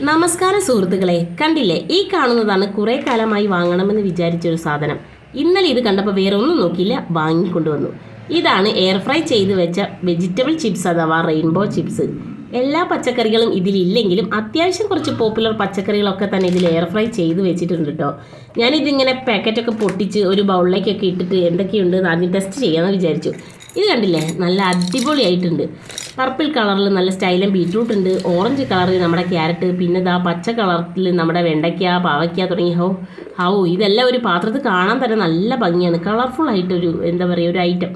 നമസ്കാരം സുഹൃത്തുക്കളെ, കണ്ടില്ലേ, ഈ കാണുന്നതാണ് കുറേ കാലമായി വാങ്ങണമെന്ന് വിചാരിച്ചൊരു സാധനം. ഇന്നലെ ഇത് കണ്ടപ്പോൾ വേറെ ഒന്നും നോക്കിയില്ല, വാങ്ങിക്കൊണ്ടുവന്നു. ഇതാണ് എയർ ഫ്രൈ ചെയ്ത് വെച്ച വെജിറ്റബിൾ ചിപ്സ് അഥവാ റെയിൻബോ ചിപ്സ്. എല്ലാ പച്ചക്കറികളും ഇതിലില്ലെങ്കിലും അത്യാവശ്യം കുറച്ച് പോപ്പുലർ പച്ചക്കറികളൊക്കെ തന്നെ ഇതിൽ എയർ ഫ്രൈ ചെയ്ത് വെച്ചിട്ടുണ്ട് കേട്ടോ. ഞാനിതിങ്ങനെ പാക്കറ്റൊക്കെ പൊട്ടിച്ച് ഒരു ബൗളിലേക്കൊക്കെ ഇട്ടിട്ട് എന്തൊക്കെയുണ്ട് ആദ്യം ടെസ്റ്റ് ചെയ്യാമെന്ന് വിചാരിച്ചു. ഇത് കണ്ടില്ലേ, നല്ല അടിപൊളിയായിട്ടുണ്ട്. പർപ്പിൾ കളറിൽ നല്ല സ്റ്റൈലും ബീറ്റ്റൂട്ട് ഉണ്ട്, ഓറഞ്ച് കളറിൽ നമ്മുടെ ക്യാരറ്റ്, പിന്നെ ഇതാ പച്ച കളറിൽ നമ്മുടെ വെണ്ടയ്ക്ക, പാവയ്ക്ക തുടങ്ങി ഇതെല്ലാം ഒരു പാത്രത്തിൽ കാണാൻ തന്നെ നല്ല ഭംഗിയാണ്. കളർഫുൾ ആയിട്ടൊരു എന്താ പറയുക, ഒരു ഐറ്റം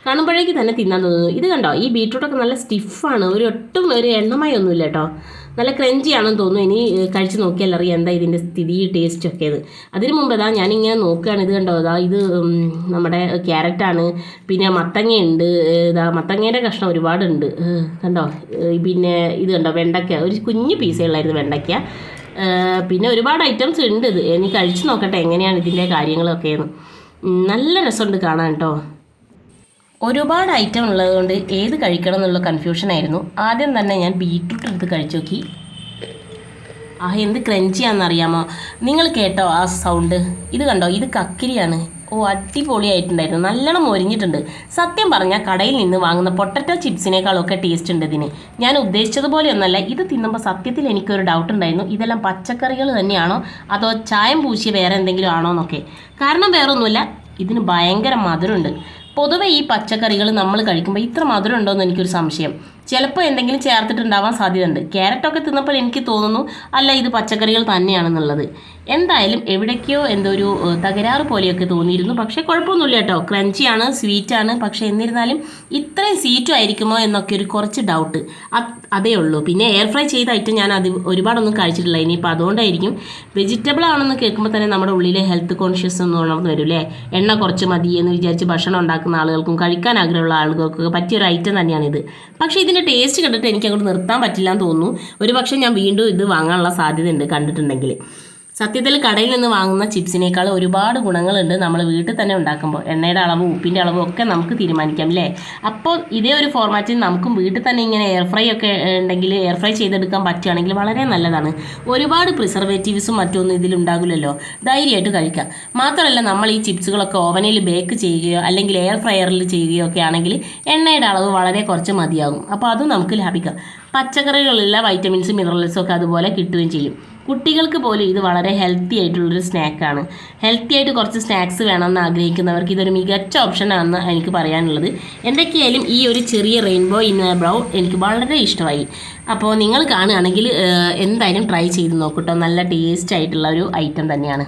കാണുമ്പോഴേക്ക് തന്നെ തിന്നാൻ തോന്നുന്നു. ഇത് കണ്ടോ, ഈ ബീറ്റ്റൂട്ടൊക്കെ നല്ല സ്റ്റിഫാണ്, ഒട്ടും ഒരു എണ്ണമായി ഒന്നുമില്ല കേട്ടോ. നല്ല ക്രഞ്ചി ആണെന്ന് തോന്നുന്നു. ഇനി കഴിച്ച് നോക്കിയാൽ അറിയാം എന്താ ഇതിൻ്റെ സ്ഥിതി, ടേസ്റ്റൊക്കെ ഇത്. അതിന് മുമ്പ് ഞാനിങ്ങനെ നോക്കുകയാണ്. ഇത് കണ്ടോ, ഇത് നമ്മുടെ ക്യാരറ്റാണ്, പിന്നെ മത്തങ്ങയുണ്ട്, മത്തങ്ങേൻ്റെ കഷ്ണം ഒരുപാടുണ്ട് കണ്ടോ. പിന്നെ ഇത് കണ്ടോ, വെണ്ടയ്ക്ക, ഒരു കുഞ്ഞു പീസുകളായിരുന്നു വെണ്ടയ്ക്ക. പിന്നെ ഒരുപാട് ഐറ്റംസ് ഉണ്ട്. ഇത് എനിക്ക് കഴിച്ച് നോക്കട്ടെ എങ്ങനെയാണ് ഇതിൻ്റെ കാര്യങ്ങളൊക്കെയെന്ന്. നല്ല രസമുണ്ട് കാണാൻ കേട്ടോ. ഒരുപാട് ഐറ്റം ഉള്ളതുകൊണ്ട് ഏത് കഴിക്കണം എന്നുള്ള കൺഫ്യൂഷനായിരുന്നു. ആദ്യം തന്നെ ഞാൻ ബീറ്റ്റൂട്ട് എടുത്ത് കഴിച്ചു നോക്കി. എന്ത് ക്രഞ്ചിയാണെന്നറിയാമോ? നിങ്ങൾ കേട്ടോ ആ സൗണ്ട്? ഇത് കണ്ടോ, ഇത് കക്കിരിയാണ്. അടിപൊളിയായിട്ടുണ്ടായിരുന്നു, നല്ലോണം മൊരിഞ്ഞിട്ടുണ്ട്. സത്യം പറഞ്ഞാൽ കടയിൽ നിന്ന് വാങ്ങുന്ന പൊട്ടറ്റോ ചിപ്സിനേക്കാളൊക്കെ ടേസ്റ്റ് ഉണ്ട് ഇതിന്. ഞാൻ ഉദ്ദേശിച്ചതുപോലെയൊന്നല്ല. ഇത് തിന്നുമ്പോൾ സത്യത്തിൽ എനിക്കൊരു ഡൗട്ട് ഉണ്ടായിരുന്നു, ഇതെല്ലാം പച്ചക്കറികൾ തന്നെയാണോ അതോ ചായം പൂശിയ വേറെ എന്തെങ്കിലും ആണോ എന്നൊക്കെ. കാരണം വേറെ ഒന്നുമില്ല, ഇതിന് ഭയങ്കര മധുരമുണ്ട്. പൊതുവെ ഈ പച്ചക്കറികൾ നമ്മൾ കഴിക്കുമ്പോൾ ഇത്ര മധുരം ഉണ്ടോ എന്ന് എനിക്കൊരു സംശയം. ചിലപ്പോൾ എന്തെങ്കിലും ചേർത്തിട്ടുണ്ടാവാൻ സാധ്യതയുണ്ട്. ക്യാരറ്റൊക്കെ തിന്നപ്പോൾ എനിക്ക് തോന്നുന്നു അല്ല, ഇത് പച്ചക്കറികൾ തന്നെയാണെന്നുള്ളത്. എന്തായാലും എവിടേക്കോ എന്തോ ഒരു തകരാറ് പോലെയൊക്കെ തോന്നിയിരുന്നു. പക്ഷേ കുഴപ്പമൊന്നുമില്ല കേട്ടോ, ക്രഞ്ചിയാണ്, സ്വീറ്റാണ്. പക്ഷേ എന്നിരുന്നാലും ഇത്രയും സ്വീറ്റും ആയിരിക്കുമോ എന്നൊക്കെ ഒരു കുറച്ച് ഡൗട്ട് അതേ ഉള്ളൂ. പിന്നെ എയർ ഫ്രൈ ചെയ്ത ഐറ്റം ഞാൻ ഒരുപാടൊന്നും കഴിച്ചിട്ടില്ല. ഇനിയിപ്പോൾ അതുകൊണ്ടായിരിക്കും. വെജിറ്റബിൾ ആണെന്ന് കേൾക്കുമ്പോൾ തന്നെ നമ്മുടെ ഉള്ളിലെ ഹെൽത്ത് കോൺഷ്യസ് ഒന്ന് ഉണർന്നു വരും അല്ലേ. എണ്ണ കുറച്ച് മതി എന്ന് വിചാരിച്ച് ഭക്ഷണം ഉണ്ടാക്കുന്ന ആളുകൾക്കും കഴിക്കാൻ ആഗ്രഹമുള്ള ആളുകൾക്കൊക്കെ പറ്റിയൊരു ഐറ്റം തന്നെയാണിത്. പക്ഷേ ഇതിൻ്റെ ടേസ്റ്റ് കണ്ടിട്ട് എനിക്ക് അങ്ങോട്ട് നിർത്താൻ പറ്റില്ല എന്ന് തോന്നുന്നു. ഒരു പക്ഷേ ഞാൻ വീണ്ടും ഇത് വാങ്ങാനുള്ള സാധ്യതയുണ്ട് കണ്ടിട്ടുണ്ടെങ്കിൽ. സത്യത്തിൽ കടയിൽ നിന്ന് വാങ്ങുന്ന ചിപ്സിനേക്കാൾ ഒരുപാട് ഗുണങ്ങളുണ്ട് നമ്മൾ വീട്ടിൽ തന്നെ ഉണ്ടാക്കുമ്പോൾ. എണ്ണയുടെ അളവും ഉപ്പിൻ്റെ അളവും ഒക്കെ നമുക്ക് തീരുമാനിക്കാം അല്ലേ. അപ്പോൾ ഇതേ ഒരു ഫോർമാറ്റിൽ നമുക്കും വീട്ടിൽ തന്നെ ഇങ്ങനെ എയർ ഫ്രൈ ഒക്കെ ഉണ്ടെങ്കിൽ എയർ ഫ്രൈ ചെയ്തെടുക്കാൻ പറ്റുകയാണെങ്കിൽ വളരെ നല്ലതാണ്. ഒരുപാട് പ്രിസർവേറ്റീവ്സും മറ്റൊന്നും ഇതിലുണ്ടാകില്ലല്ലോ, ധൈര്യമായിട്ട് കഴിക്കാം. മാത്രമല്ല നമ്മൾ ഈ ചിപ്സുകളൊക്കെ ഓവനിൽ ബേക്ക് ചെയ്യുകയോ അല്ലെങ്കിൽ എയർ ഫ്രയറിൽ ചെയ്യുകയോ ഒക്കെ ആണെങ്കിൽ എണ്ണയുടെ അളവ് വളരെ കുറച്ച് മതിയാകും. അപ്പോൾ അതും നമുക്ക് ലാഭിക്കാം. പച്ചക്കറികളിലുള്ള വൈറ്റമിൻസും മിനറൽസും ഒക്കെ അതുപോലെ കിട്ടുകയും ചെയ്യും. കുട്ടികൾക്ക് പോലും ഇത് വളരെ ഹെൽത്തി ആയിട്ടുള്ളൊരു സ്നാക്കാണ്. ഹെൽത്തി ആയിട്ട് കുറച്ച് സ്നാക്സ് വേണമെന്ന് ആഗ്രഹിക്കുന്നവർക്ക് ഇതൊരു മികച്ച ഓപ്ഷനാണെന്ന് എനിക്ക് പറയാനുള്ളത്. എന്തൊക്കെയായാലും ഈ ഒരു ചെറിയ റെയിൻബോ ഇൻ ബ്രൗൺ എനിക്ക് വളരെ ഇഷ്ടമായി. അപ്പോൾ നിങ്ങൾ കാണുകയാണെങ്കിൽ എന്തായാലും ട്രൈ ചെയ്ത് നോക്കട്ടോ. നല്ല ടേസ്റ്റ് ആയിട്ടുള്ള ഒരു ഐറ്റം തന്നെയാണ്.